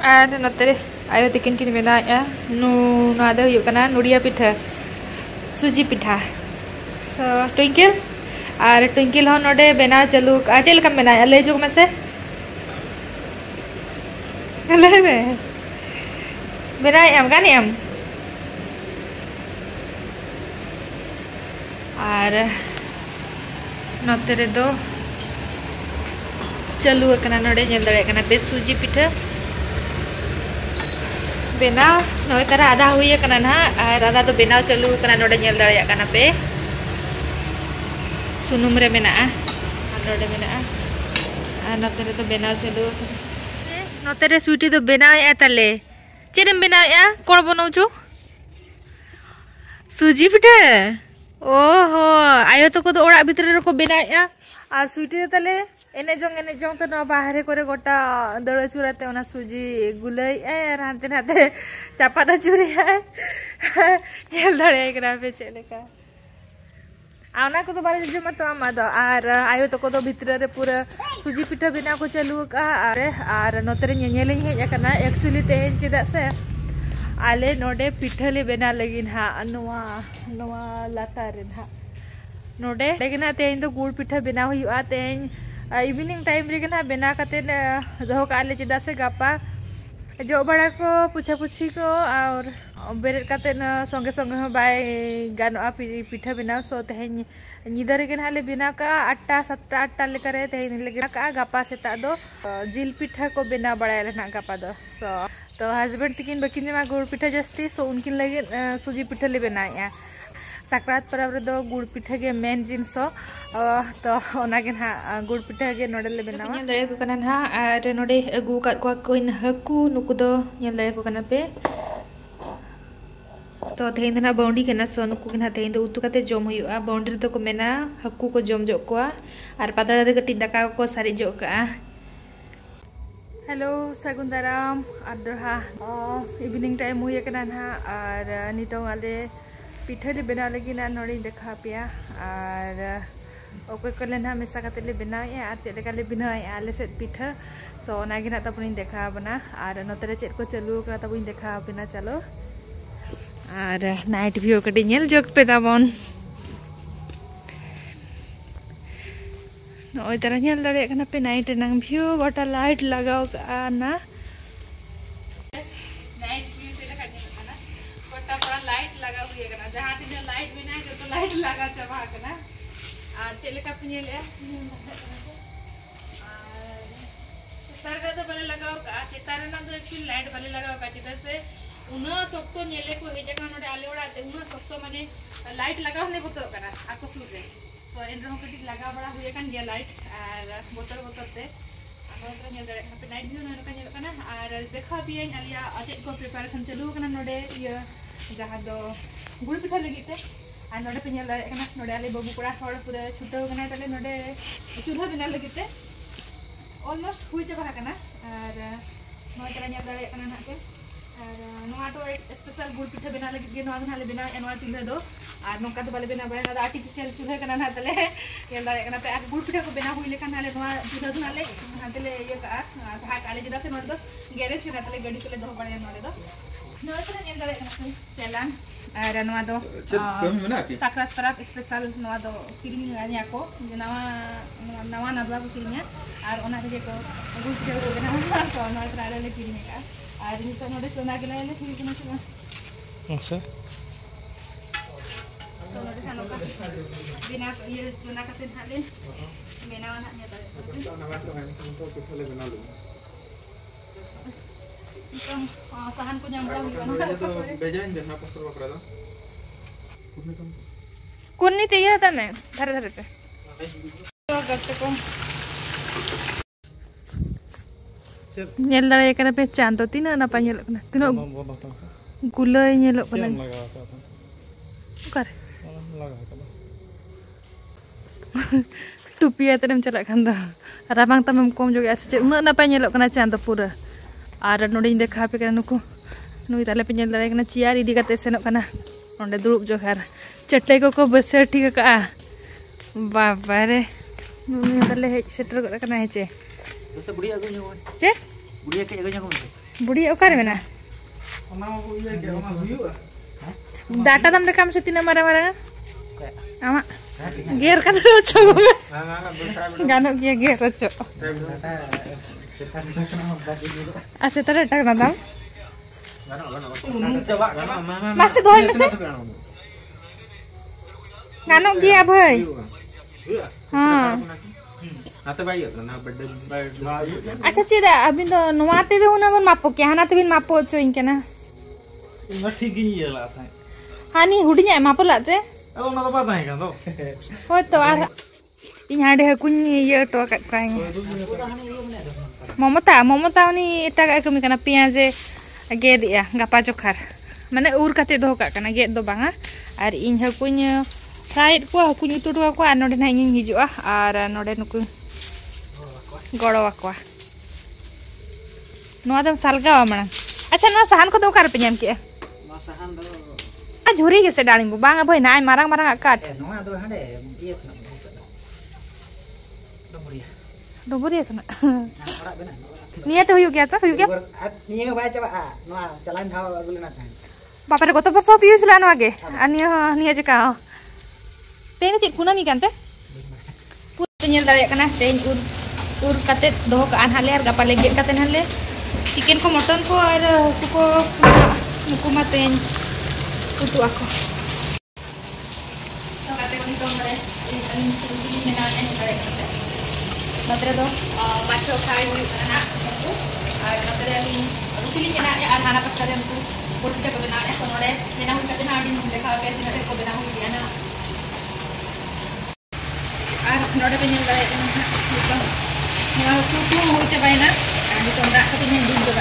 Ada notere ayo tikin kini bena ya nu ada yuk kana nuria pitha suji pitha so twinkle और twinkle हो नोडे बना चलू चल कम बना ले जो में से ले में बना एम गानी एम और नोतेरे दो चलू कना नोडे नेल दड़े कना पे सूजी पिठा बेना नोय तारा आधा हुई कना ना और आधा तो बेना चलू कना नोडे नेल दड़े कना पे सुनुम रे मेना नोडे मेना नोतेरे तो बेना चलू नोतेरे स्वीटी तो बेना या तले चेरम बेना या कोण बनाउछु सूजी पिठा ओहो आयो तो को ओड़ा भितर रे को बेना या आ स्वीटी तले एने जोंग तो न बाहरे करे गोटा दड़ चुराते ओना सूजी गुलै ए हाते हाते चापाटा चुरी है नेल दड़े एकरा पे चलेका आना को तो बारे जमा तो आमा दो आर आयो तो को तो भितर रे पूरा सूजी पिठा बिना को चलू का आर नोतरे नेनेले हेज अकना एक्चुअली तेहेन चिदा से आले नोडे पिठा ले बेना लगिन हा नोवा लाता रे हा नोडे लेकिन तेहेन तो गुड़ पिठा बिना हुआ तेहेन इवनिंग टाइम रे ना बेना कते दो काले चिदा से गापा जो बड़ा को पूछा पूछी को और बेरे कते न संगे संगे बाय गानोआ पिठा बिना सो तेहेन निदर के हाले बिना का 8-7 लेकर तेहेन लेकिन का गापा सेता दो जिल पिठा को बिना बड़ा लेना गापा दो सो तो हस्बैंड तकिन बकिन मा गुड़ पिठा जस्ती सो उनकिन लगे सूजी पिठा ले बनाया साक्रात परब रे दो गुड़ पिठा के मेन जिनसो तो ओनागे ना गुड़ पिठा के नोडे ले बनावा नेल दड़े को कना ना आर नोडे अगु का कोइन हकु नुकु दो नेल दड़े को कना पे तो तेहेन ना बाउंडी केना सो नुकु केना तेहेन दो उतु कते जम हुआ बाउंडी रे तो को मेना हकु को जम जो को आर पातड़ा दे कटी दाका को सारी जो का हेलो सगुंदाराम आदरहा इवनिंग टाइम हुई केना ना आर नितो आले पिठा ले बना लगी ना नोड़ी देखा पिया और ओके कले ना मेसा कते ले बनाए और चेले काले बनाए आले से पिठा सो नागी ना तबुनी देखा बना और नोतरे चेत को चलू का तबुनी देखा बिना चलो और नाइट व्यू कटी नेल जोक पे दाबन ओय तरह नेल दड़े कना पे नाइट नंग व्यू गोटा लाइट लगाओ ना लाइट लगा हुई है ना जहां तीन लाइट बिना जो तो लाइट लगा चबा कना आ चले का पिने ले तार का तो बले लगाओ का चेतार ना तो एक्चुअली लाइट बले लगाओ का चिदा से उना सोक्तो नेले को हे जगह नोडे आले ओडाते उना सोक्तो माने लाइट लगाओ ने बोतो कना आको सुर रे तो एंड्रो कटी लगा बड़ा हुए कान गया लाइट और बोतल ते आको नेल दरे पे नाइट व्यू ना का कना और देखा भी आलिया अजे को प्रिपरेशन चलू कना नोडे ये जहाँ दो गुड़ पिठा लगी थे और नोडे पे नेल दड़े कना नोडे आले बाबू कोड़ा हड़ पूरा छुटाव कना तले नोडे चूल्हा बिना लगी थे ऑलमोस्ट हुई चबा कना और नोय तरा नेल दड़े कना ना के और नोआ तो एक स्पेशल गुड़ पिठा बिना लगी के नोआ नाले बिना एनवा चूल्हा दो और नोका तो बाले बिना बड़ा ना आर्टिफिशियल चूल्हा कना ना तले नेल दड़े कना पे गुड़ पिठा को बिना हुई लेकन नाले नोआ चूल्हा दो नाले हातले ये का सहा काले जिदा से नोडे दो गैरेज के नाले गाड़ी चले दो बड़ा नोडे दो नोतरा नेल दड़े कना चलान और नोआ दो साक्रात परब स्पेशल नोआ दो किरिंग आनिया को नवा नदवा को किरिंग और ओना रे को गुड़ पिठा को बिना तो नोतरा ले किरिंग का और नितो नोडे चोना के ले हुई कना चला अच्छा तो नोडे खानो का बिना ये चोना का से थाले मेनावा ना नेल दड़े तो पिठा ले बना लो sahan ko nyambra huwa na to bejain de na pastor bakra da kunni te ya ta ne dhare dhare te gakte ko nyel dare kana pe chan to tina na pa nyel na tino gulai nyel kana kar laga kana tupi atem chalak kan da rabang tamam kom joge ase una na pa nyel kana chan to pura और नोडे देखा पे नुकु नुई ताले पे nail दड़े चियार इदी कते सेनोग कना नोडे दुड़ुब जोखार चटले को बसे ठीक का बाबा रे नुई ताले हेज सेटर कना हेचे से बुढ़िया को चे बुढ़िया के एगो बुढ़ी ओकार में ना डाटा दम देखा हमसे तीन मारा मारा आमा गेर का तो चो गानो किया गेर चो ऐसे तरह टक ना दम masih doain masih गानो किया भाई हाँ अच्छा चीदा अभी तो नुआते दे होना बन मापो क्या ना तो बिन मापो चो इनके ना ठीक ही ये लाता है हाँ नहीं हुड़िया मापो लाते अब ना तो पता है क्या तो हो तो आ यहाँ दे कुछ ये तो कहीं ममता उन्हीं इतना कमी करना पियाजे गेद या गपा चोखार माने उर कते दो का कना गेद दो बांगा और इन हकुन फ्राइड को हकुन उतुडुआ को आर नोडे ना इन हिजुआ और नोडे नुकु गड़वा को नोआ दम सालगा मण अच्छा नोआ सहान को दो कार पे ñam के नोआ सहान दो आ झुरी के से डालिंग बो बांगा भई नाय मारंग मारंग काट नोआ दो हाडे ये डोबरिया कना निया तो हुयु गया था हुयु गया निया बाय चबा नोआ चलान थाव अगुलेना था बापा रे गत वर्ष पियुस ला नोआ गे निया जका तेने चे कुनामी कानते पूरा ñel दारे कना तेन उर कते दो का आन हाले और गपा ले गेट कते हाले चिकन को मटन को और को नुकु मातेन उतु आको तो कते को नितो मरे इन मेना एन करे नतरे दो माछो खाई हुई करना और नतरे अभी रुटिली मेना या खाना पस्ता दे उनको पोटे को बना है तो नोरे मेना हुई कते ना दिन देखा कैसे नोरे को बना हुई दिया ना और नोरे पे निल दारे तो नोआ कुटु हुई चबाई ना आणि तो दा कते नि दिन दो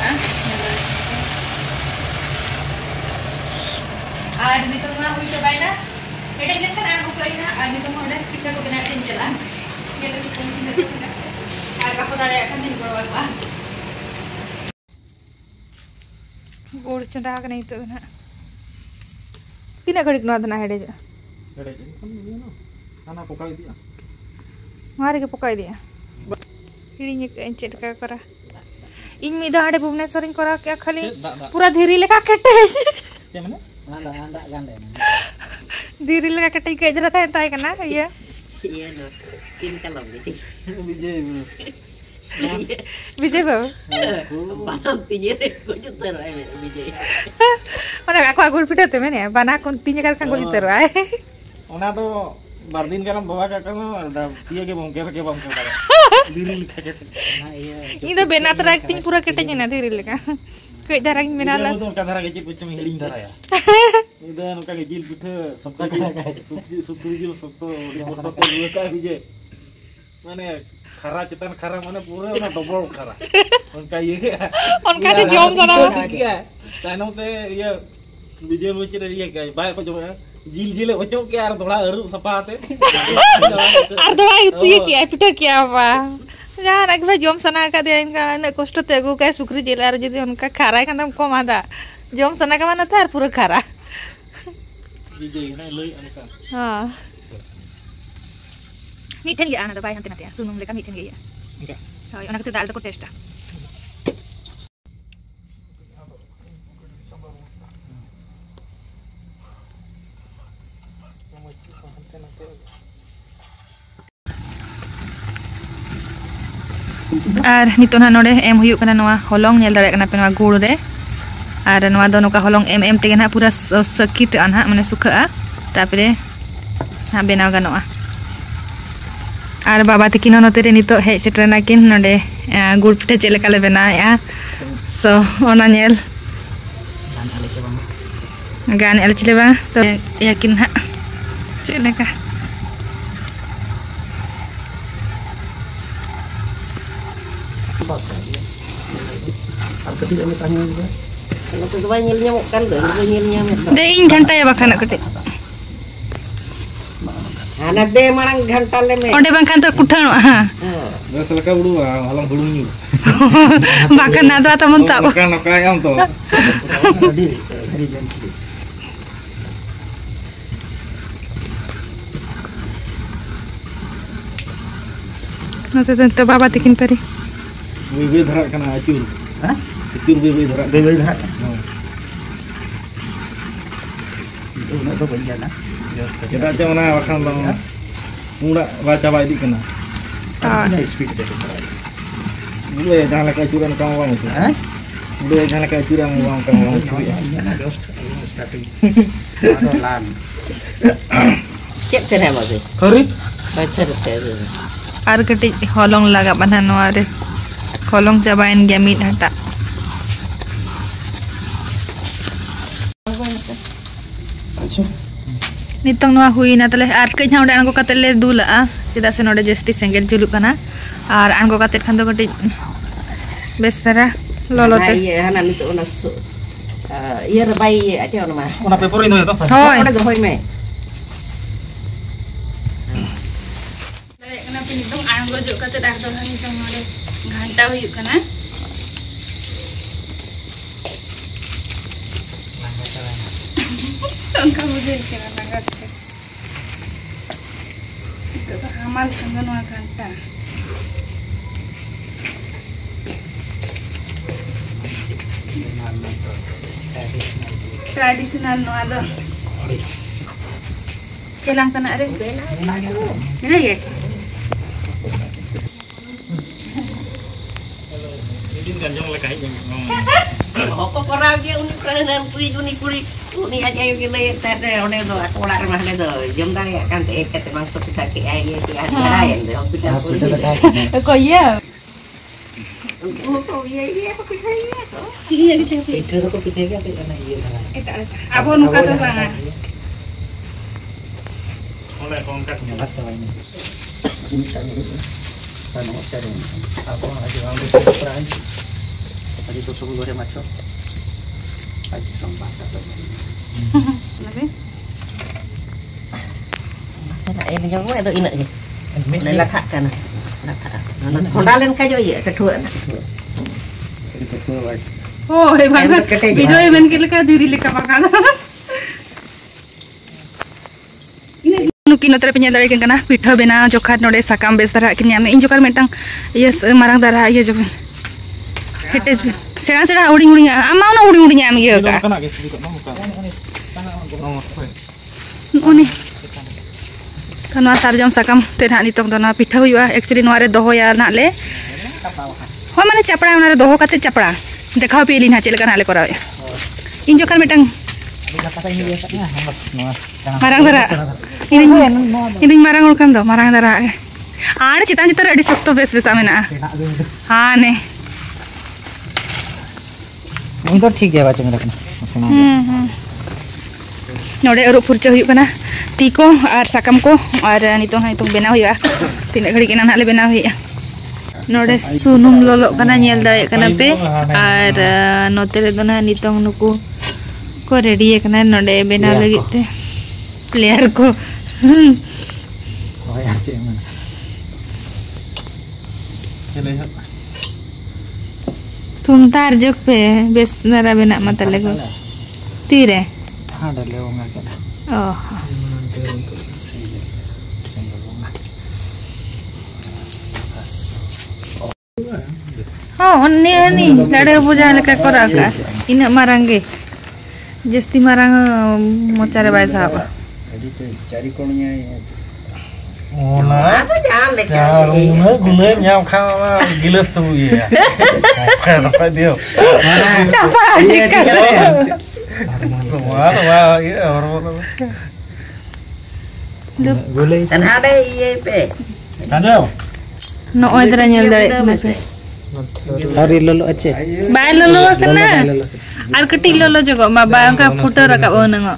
और नि तो नोआ हुई चबाई ना एडे लेखन आगु कइना आणि तो नोरे पिटा को बना दिन चला ये ले को आर बापो दाड़े अखन दिन गड़वा गोड़ चंदा का नहीं तो ना तीना घड़ी नो दना हेडे खाना पकाई दिया मारे के पकाई दिया हिड़ी के चेट का करा इन मी दाड़े भुवनेश्वर करा क्या खाली पूरा धीरी लेका कटे चे माने आंदा गांडे धीरी लेका कटे के जरा ताय कना ये नो तीन कलम विजय बाबू बानाम तीन रे को जुतर है विजय mana aku agul pita te mene bana kon tinya kar kan goli teru ai ona to bar din karam bawa ka kan da piye ke bom ke bom ke kare diri likha ke na ye ini bena tera ting pura ketenya na diri leka kai darang mena la to ka dara ke chit puchum hiling dara ya ida no ka jil pitha sabta ke supri jil sabto sabto ke ka विजय माने खरा चितन खरा माने पूरे ना double खरा उनका ये उनका तो जोम जाना क्या तानो ते ये विजय मुचि रे ये क्या बाय को जो झील झील बचो के यार थोड़ा अरु सफा आते और दवाई ये क्या पिटा क्या बा यार एक बार जोम सना का दे इनका न कष्ट ते गु का सुक्री जेल और यदि उनका खरा है कम कम आदा जोम सना का माने था पूरा खरा विजय ना लई अनका हां मीठन गया ना दवाई हंते ना सुनुम लेका मीठन गया ओके हां ओना के दाल को टेस्ट और नितो ना नोडे एम हुयु कना नोआ हॉलोंग नेल दारे कना पे नोआ गुड़ रे और नोआ दो नोका हॉलोंग एम तेगे ना पूरा सकिट आन हा माने सुखा तापरे हा बेनाव गानोआ और बाबा तकिन नोते रे नितो हे सेटरना किन नोडे गुड़ पिठा चेले काले बनाया सो ओना नेल गान एल चलेबा तो याकिन हा चेले का Ketika ini tanya juga, kalau tu sebanyak nyelnya kan, kalau nyelnya deh ini घंटा ya bahkan nak kete. anak deh marang घंटा le me. Oh deh bahkan tu putan ha. Dah selaka bulu, halang bulu ni. Bahkan nada atau mentah. Bahkan nak ayam tu. Nanti tentu bapa tikin peri. Wih dhara kana acur. Hah? Cur bebe dhara. Bebe dhara. Itu nak tu banyak na. Kita aja mana makan bang. Mula baca baik di kena. Ini speed dia tu. Mula jangan lagi curan kamu bang itu. Mula jangan lagi curan kamu bang itu. Iya na just starting. Ada lan. Cek sana macam. Sorry. Baca betul. Ar keti holong laga banan noare. Holong cabain gaya meat hata. Acha. Nitong noa hui na tale ar kenya udah anggo katele dula a. Cida se node jesti senggel juluk kana. Ar anggo katet kan to keti. Bestara lolo te. Iya, hana itu ona su. Iya rebai aja ona mah. Mana paper itu ya toh? Hoi. Ona gohoi me. Kenapa nitong anggo juk katet ar to nitong node घंटा हुई kana. Tongka मुझे इतना लगा से. तो हमारे संग नवा घंटा. Tradisional no ada. Celang kena ada. Ini ya. Ini kan jong lekai jong. Kok korang dia unik peranan kuri uni aja yang gile tete one do aku lar mah le do jom tadi kan te ket bang hospital ke ai ke ada de hospital Kok iya? Oh iya apa pitai ya to. Iya kecil. Itu tu pitih ke ana iya na. Eta. Abon muka tu bang. Oleh kongkat Nyalat tu ini. Ini kan ini. Sana hotel ini. Aku aja ambil peran. Tadi tu suruh goreng maco. Aja sampai kata. Kenapa? Sana ini yang gue itu inak je. Nai lakak kan. Lakak. Hondalen kajo ya kedua. Itu tu. Oh, banget. Video event kita diri leka makan. Ini nuki notere penyadari kan kana pitha bena jokhat node sakam bes dara kinya me injokar metang yes marang dara iya jokhan. Hetes sera uring ama na uring am ge ka. Kana ke sedikit mau kan. Oni. Kana sarjam sakam terha nitong dona pitha huya actually noare dohoya na le. Ho mane chapra onare doho kate chapra. Dekha pe lin ha chele kana le kora. Injokar metang marang dara. Ini marang ulkan do marang dara. Ada cita-cita ada sokto bes amena. Ha ne. Ini tu ठीक है बात मेरा कना. Masana. Node uruk furcha huyuk kana. Ti ko ar sakam ko ar nitong bena huya. Tinak ghadi kenan hale bena huya. Node sunum lolo kana nyel dare kana pe ar notere dona nitong nuku ko ready kana node bena lagi te player ko. Oh ya cik mana. Chale ya. Tum tar jok pe best nara bena mata lego. Tire. Ha dah lewat ngak kan. Oh. Oh, ni lade puja leka kora ka. Ina marange. Jesti marang mocare bai sahab. Jadi tu cari kolnya ya. Oh nah. Atau jangan lek. Guna nyam kau gilas tu ya. Kan apa dia? Capa adik kan. Wah, ya orang. Boleh. Dan ada iya pe. Kanjau. No odra nyel dare. Hari lolo aja. Bai lolo kana. Ar kati lolo jogo ma ba ka photo rakab onango.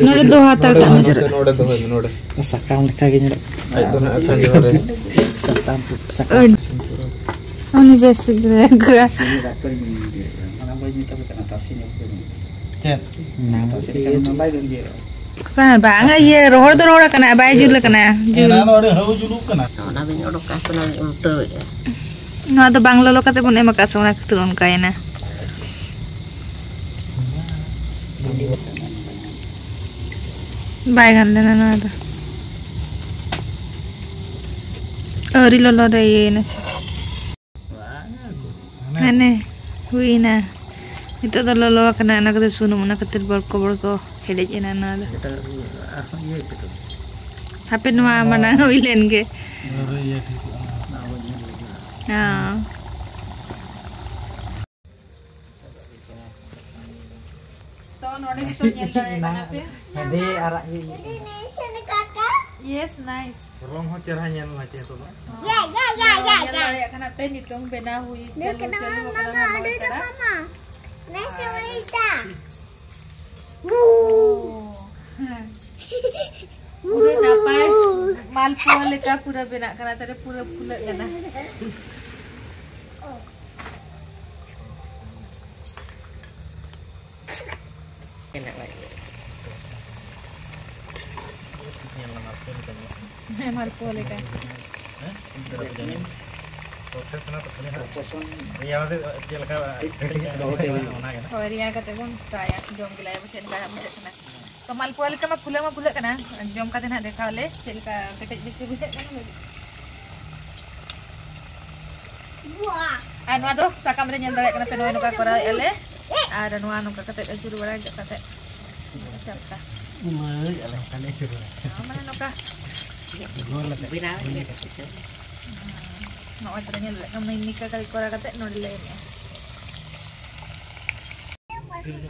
Nore do hatar ta. Node. Sakam lekah gini. Itu nak saja orang. Sakam. Oni basic ga. Mana boleh minta ke atas ini. Cek. Nah, sini kan nambai dan dia. Sana banga ye rohor do rohor kana bai jul kana. Nah, ada hau juluk kan? Nah, nanti orang kasih nanti untuk ya. No ada bang lolo kate pun emak asona turun kayana. Bai kan na no ada. Ori lolo da ye na. Ane. Huina. Itu tuh lolo kena anak itu sunum anak ketir bolko hedej ina nada. HP nua mana wilen ke? Ya. Node itu nyelda kenapa? Jadi arah ini. Yes, nice. Belum mau cerahnya macam itu. Ya. Nyelda kenapa hitung bena hui celu kalau mau cara. Nasi wanita. Udah dapat malpua leka pura bena karena tadi pura pula kena. Enak lagi. Malpua leka. Proses na Ria dia leka Oh, Ria kata pun saya jom gila ya macam mana macam mana. So malpua leka mah pula kena. Jom kata nak dekha le, celka kecil buset kan. Wah. Anu aduh sakam re nyel dalek kena penoy nuka kora ele. Ada nu anu ka kata juru bara kata. Celka. Umur lah kan itu. Mana nuka? Bina ini. No ternyata lek kami nikah kali kora kata no dile.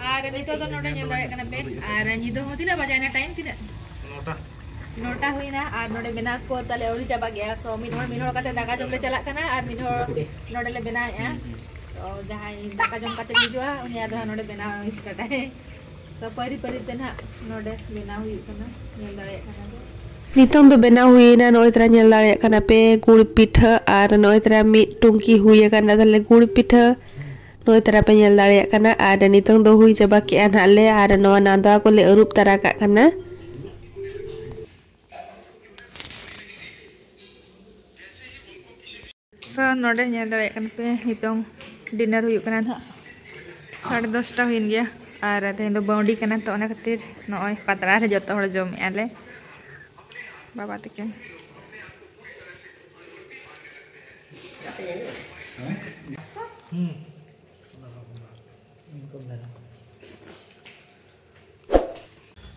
Ada itu kan udah nyel dalek kena pe. Ada nyido tidak bacanya time tidak. Nota huina ar node bena ko tale auri chaba gaya so minhor kate daka jom le chalak kana ar minhor node le bena ya to jahai daka jom kate hijua uni ar node bena start hai so pari tena node bena hui kana nyel dare kana nitong do bena hui na noi tra nyel dare kana pe gul pitha ar noi tra mi tungki hui kana tale gul pitha noi tra pe nyel dare kana ar nitong do hui chaba ki an hale ar no nanda ko le urup tara ka kana so node nyel dare kan pe hitong dinner huyuk kana ha 10:30 ta huin gya ar tehin do bondi kana to ona khatir noi patra re joto hor jom ale baba teke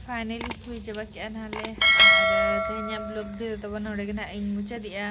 finally hui jaba ki an hale ar tehnya blog de to ban hore gena ing mucha dia